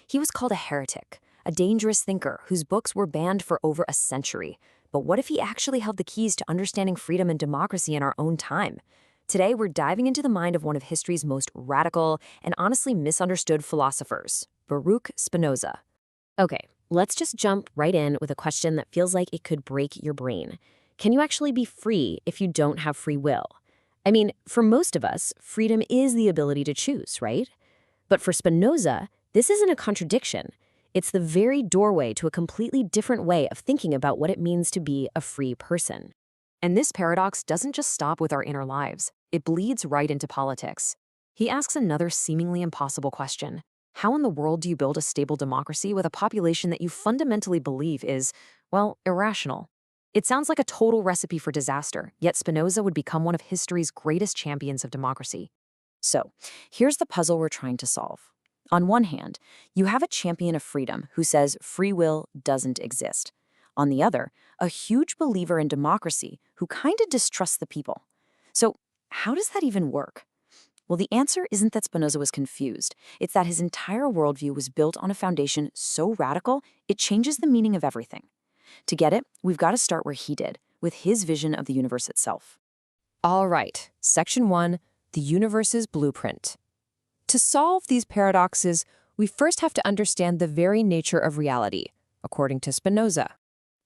He was called a heretic, a dangerous thinker whose books were banned for over a century. But what if he actually held the keys to understanding freedom and democracy in our own time? Today, we're diving into the mind of one of history's most radical and honestly misunderstood philosophers, Baruch Spinoza. Okay, let's just jump right in with a question that feels like it could break your brain. Can you actually be free if you don't have free will? I mean, for most of us, freedom is the ability to choose, right? But for Spinoza, this isn't a contradiction. It's the very doorway to a completely different way of thinking about what it means to be a free person. And this paradox doesn't just stop with our inner lives. It bleeds right into politics. He asks another seemingly impossible question. How in the world do you build a stable democracy with a population that you fundamentally believe is, well, irrational? It sounds like a total recipe for disaster, yet Spinoza would become one of history's greatest champions of democracy. So, here's the puzzle we're trying to solve. On one hand, you have a champion of freedom who says free will doesn't exist. On the other, a huge believer in democracy who kind of distrusts the people. So, how does that even work? Well, the answer isn't that Spinoza was confused. It's that his entire worldview was built on a foundation so radical, it changes the meaning of everything. To get it, we've got to start where he did, with his vision of the universe itself. All right, Section 1, the universe's blueprint. To solve these paradoxes, we first have to understand the very nature of reality, according to Spinoza.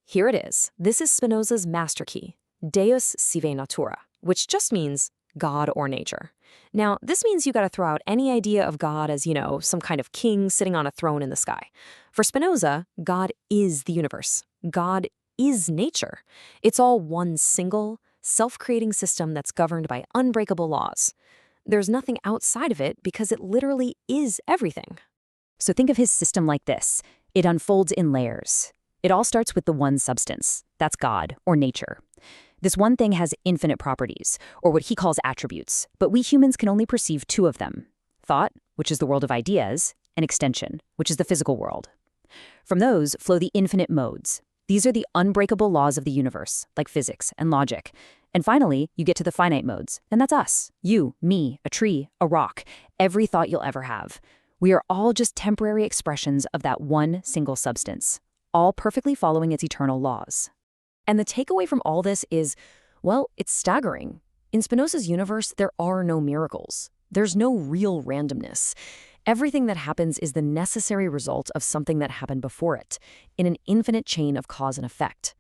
Here it is. This is Spinoza's master key, Deus sive natura, which just means God or nature. Now, this means you got to throw out any idea of God as, some kind of king sitting on a throne in the sky. For Spinoza, God is the universe. God is nature. It's all one single, self-creating system that's governed by unbreakable laws. There's nothing outside of it because it literally is everything. So think of his system like this. It unfolds in layers. It all starts with the one substance. That's God, or nature. This one thing has infinite properties, or what he calls attributes, but we humans can only perceive two of them. Thought, which is the world of ideas, and extension, which is the physical world. From those flow the infinite modes. These are the unbreakable laws of the universe, like physics and logic. And finally, you get to the finite modes, and that's us. You, me, a tree, a rock, every thought you'll ever have. We are all just temporary expressions of that one single substance, all perfectly following its eternal laws. And the takeaway from all this is, well, it's staggering. In Spinoza's universe, there are no miracles. There's no real randomness. Everything that happens is the necessary result of something that happened before it, in an infinite chain of cause and effect.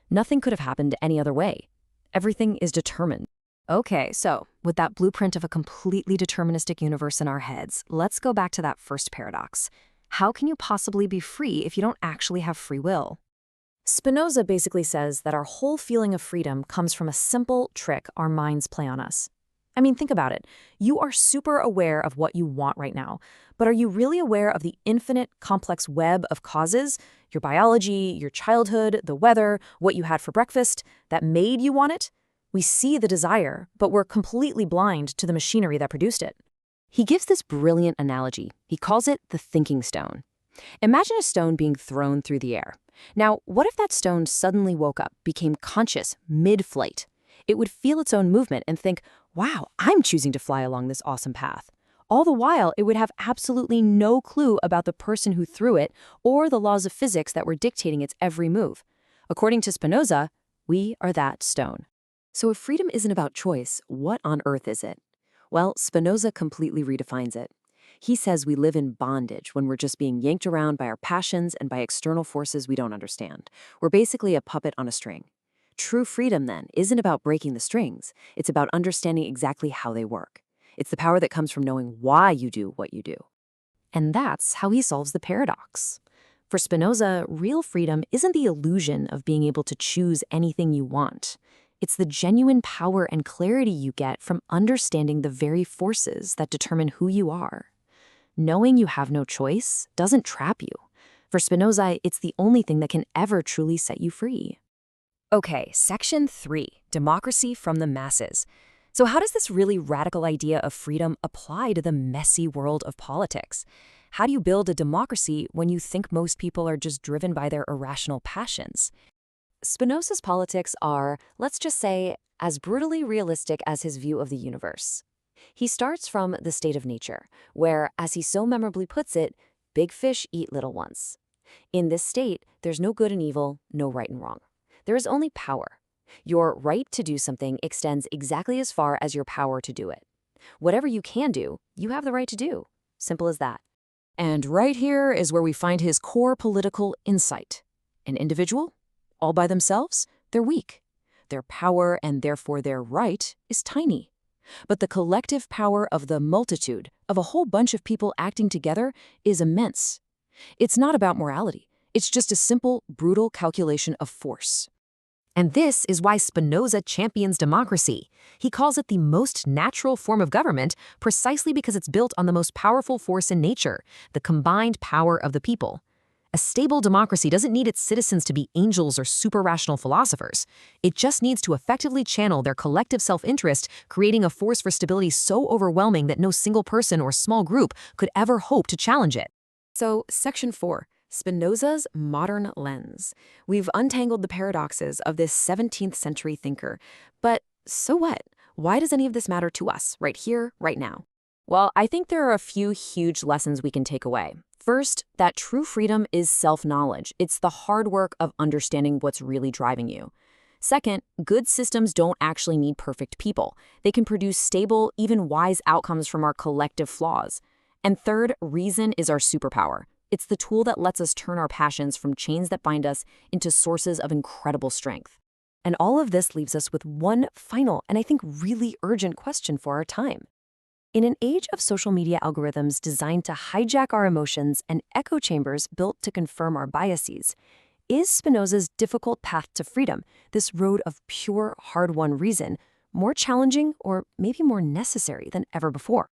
Nothing could have happened any other way. Everything is determined. Okay, so with that blueprint of a completely deterministic universe in our heads, let's go back to that first paradox. How can you possibly be free if you don't actually have free will? Spinoza basically says that our whole feeling of freedom comes from a simple trick our minds play on us. I mean, think about it. You are super aware of what you want right now, but are you really aware of the infinite, complex web of causes, your biology, your childhood, the weather, what you had for breakfast, that made you want it? We see the desire, but we're completely blind to the machinery that produced it. He gives this brilliant analogy. He calls it the thinking stone. Imagine a stone being thrown through the air. Now, what if that stone suddenly woke up, became conscious mid-flight? It would feel its own movement and think, wow, I'm choosing to fly along this awesome path. All the while, it would have absolutely no clue about the person who threw it or the laws of physics that were dictating its every move. According to Spinoza, we are that stone. So if freedom isn't about choice, what on earth is it? Well, Spinoza completely redefines it. He says we live in bondage when we're just being yanked around by our passions and by external forces we don't understand. We're basically a puppet on a string. True freedom, then, isn't about breaking the strings. It's about understanding exactly how they work. It's the power that comes from knowing why you do what you do. And that's how he solves the paradox. For Spinoza, real freedom isn't the illusion of being able to choose anything you want. It's the genuine power and clarity you get from understanding the very forces that determine who you are. Knowing you have no choice doesn't trap you. For Spinoza, it's the only thing that can ever truly set you free. Okay, Section 3, Democracy from the Masses. So how does this really radical idea of freedom apply to the messy world of politics? How do you build a democracy when you think most people are just driven by their irrational passions? Spinoza's politics are, let's just say, as brutally realistic as his view of the universe. He starts from the state of nature, where, as he so memorably puts it, Big fish eat little ones. In this state, there's no good and evil, no right and wrong. There is only power. Your right to do something extends exactly as far as your power to do it. Whatever you can do, you have the right to do. Simple as that. And right here is where we find his core political insight. An individual, all by themselves, they're weak. Their power, and therefore their right, is tiny. But the collective power of the multitude, of a whole bunch of people acting together, is immense. It's not about morality. It's just a simple, brutal calculation of force. And this is why Spinoza champions democracy. He calls it the most natural form of government precisely because it's built on the most powerful force in nature, the combined power of the people. A stable democracy doesn't need its citizens to be angels or super-rational philosophers. It just needs to effectively channel their collective self-interest, creating a force for stability so overwhelming that no single person or small group could ever hope to challenge it. So, Section 4. Spinoza's modern lens. We've untangled the paradoxes of this 17th century thinker. But so what? Why does any of this matter to us, right here, right now? Well, I think there are a few huge lessons we can take away. First, that true freedom is self-knowledge. It's the hard work of understanding what's really driving you. Second, good systems don't actually need perfect people. They can produce stable, even wise outcomes from our collective flaws. And third, reason is our superpower. It's the tool that lets us turn our passions from chains that bind us into sources of incredible strength. And all of this leaves us with one final, and I think really urgent question for our time. In an age of social media algorithms designed to hijack our emotions and echo chambers built to confirm our biases, is Spinoza's difficult path to freedom, this road of pure, hard-won reason, more challenging or maybe more necessary than ever before?